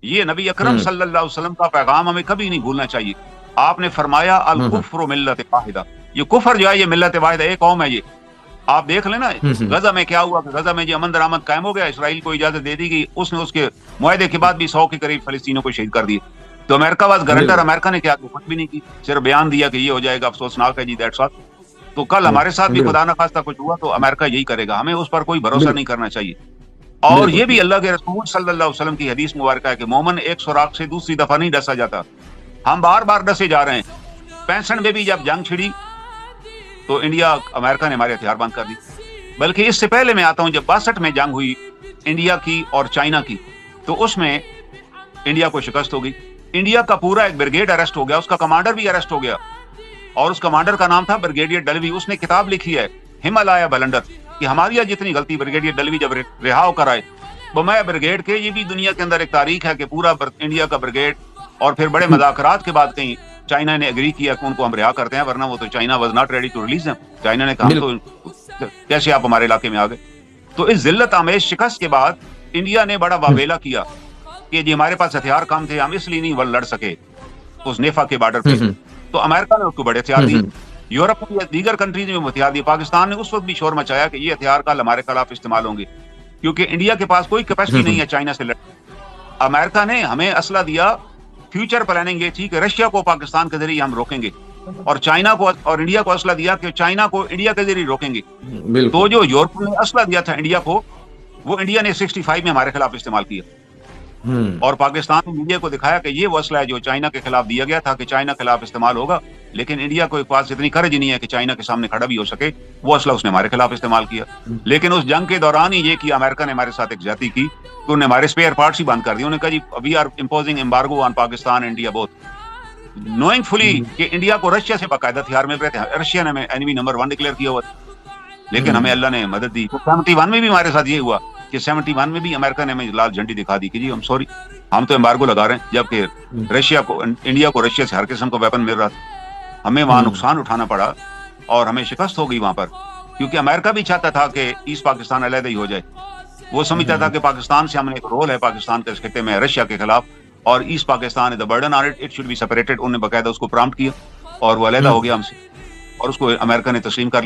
ये नबी अकरम सल्लल्लाहु अलैहि वसल्लम का पैगाम हमें कभी नहीं भूलना चाहिए। आपने फरमाया अल कुफ्र मिल्लत वाहिदा, ये कुफर जो है ये मिल्लत वाहिदा, एक कौम है ये। आप देख लेना गजा में क्या हुआ, गजा में जो अमन दरामद कायम हो गया, इसराइल को इजाजत दे दी गई, उसने उसके मुआहदे के बाद भी 100 के करीब फलस्तीनों को शहीद कर दिए। तो अमेरिका वाज गारंटर, अमेरिका ने क्या कुछ भी नहीं की, सिर्फ बयान दिया कि ये हो जाएगा, अफसोसनाक है जी, दैट्स ऑल। तो कल हमारे साथ भी खुदा न खास्ता कुछ हुआ तो अमेरिका यही करेगा, हमें उस पर कोई भरोसा नहीं करना चाहिए। और ये भी अल्लाह के रसूल सल्लल्लाहु अलैहि वसल्लम की हदीस मुबारक है कि मोमिन एक सुराख से दूसरी दफा नहीं डसा जाता। हम बार बार डसे जा रहे हैं। 65 में भी जब जंग छिड़ी तो इंडिया अमेरिका ने हमारे हथियार बंद कर दी। बल्कि इससे पहले मैं आता हूं, जब 62 में जंग हुई इंडिया की और चाइना की, तो उसमें इंडिया को शिकस्त हो गई। इंडिया का पूरा एक ब्रिगेड अरेस्ट हो गया, उसका कमांडर भी अरेस्ट हो गया, और उस कमांडर का नाम था ब्रिगेडियर डलवी। उसने किताब लिखी है हिमालय बलंडर कि हमारी जितनी गलती, ब्रिगेडियर डलवी जब रिहा होकर आए बमैया ब्रिगेड के, ये भी दुनिया के अंदर एक तारीख है कि पूरा इंडिया का ब्रिगेड, और फिर बड़े मज़ाकरात के बाद कहीं चाइना ने एग्री किया कि उनको हम रिहा करते हैं, वरना वो तो China was not ready to release them. China ने कहा तो कैसे आप हमारे इलाके में आ गए। तो इस जिल्लत आमेज शिकस्त के बाद इंडिया ने बड़ा वावेला किया कि जी हमारे पास हथियार कम थे, हम इसलिए नहीं लड़ सके उस नेफा के बॉर्डर पे। तो अमेरिका ने उसको बड़े हथियार दिए, यूरोप में दीगर कंट्रीज में हथियार दिए। पाकिस्तान ने उस वक्त भी शोर मचाया कि ये हथियार कल हमारे खिलाफ इस्तेमाल होंगे, क्योंकि इंडिया के पास कोई कैपेसिटी नहीं है चाइना से लड़ने। अमेरिका ने हमें असला दिया, फ्यूचर प्लानिंग ये थी कि रशिया को पाकिस्तान के जरिए हम रोकेंगे, और चाइना को और इंडिया को असला दिया कि चाइना को इंडिया के जरिए रोकेंगे। तो जो यूरोप ने असला दिया था इंडिया को, वो इंडिया ने 65 में हमारे खिलाफ इस्तेमाल किया, और पाकिस्तान ने इंडिया को दिखाया कि ये वो असला है जो चाइना के खिलाफ दिया गया था कि चाइना के खिलाफ इस्तेमाल होगा, लेकिन इंडिया को पास इतनी करज नहीं है कि चाइना के सामने खड़ा भी हो सके। वो असला उसने हमारे खिलाफ इस्तेमाल किया। लेकिन उस जंग के दौरान ही ये किया अमेरिका ने हमारे साथ एक ज्यादती की, तो उन्होंने हमारे स्पेयर पार्ट्स ही बंद कर दिए। उन्होंने कहा जी we are imposing embargo on Pakistan India both, knowing fully कि इंडिया को रशिया से बाकायदा हथियार मिल रहे थे। रशिया ने हमें एनिमी नंबर 1 डिक्लेयर किया हुआ था, लेकिन हमें अल्लाह ने मदद दी। तो 71 में भी हमारे साथ ये हुआ कि 71 में भी अमेरिका ने हमें लाल झंडी दिखा दी कि जी हम सॉरी, हम तो एम्बार्गो लगा रहे हैं, जबकि रशिया को, इंडिया को रशिया से हर किस्म का वेपन मिल रहा था। हमें वहां नुकसान उठाना पड़ा और हमें शिकस्त हो गई वहां पर, क्योंकि अमेरिका भी चाहता था कि ईस्ट पाकिस्तान अलग ही हो जाए। वो समझता था कि पाकिस्तान से हमने एक रोल है पाकिस्तान के इस खित्ते में रशिया के खिलाफ, और east Pakistan is the burden on it, it should be separated. उन्होंने बाकायदा उसको प्रॉम्प्ट किया और वो अलग हो गया हमसे, और उसको अमेरिका ने तस्लीम कर लिया।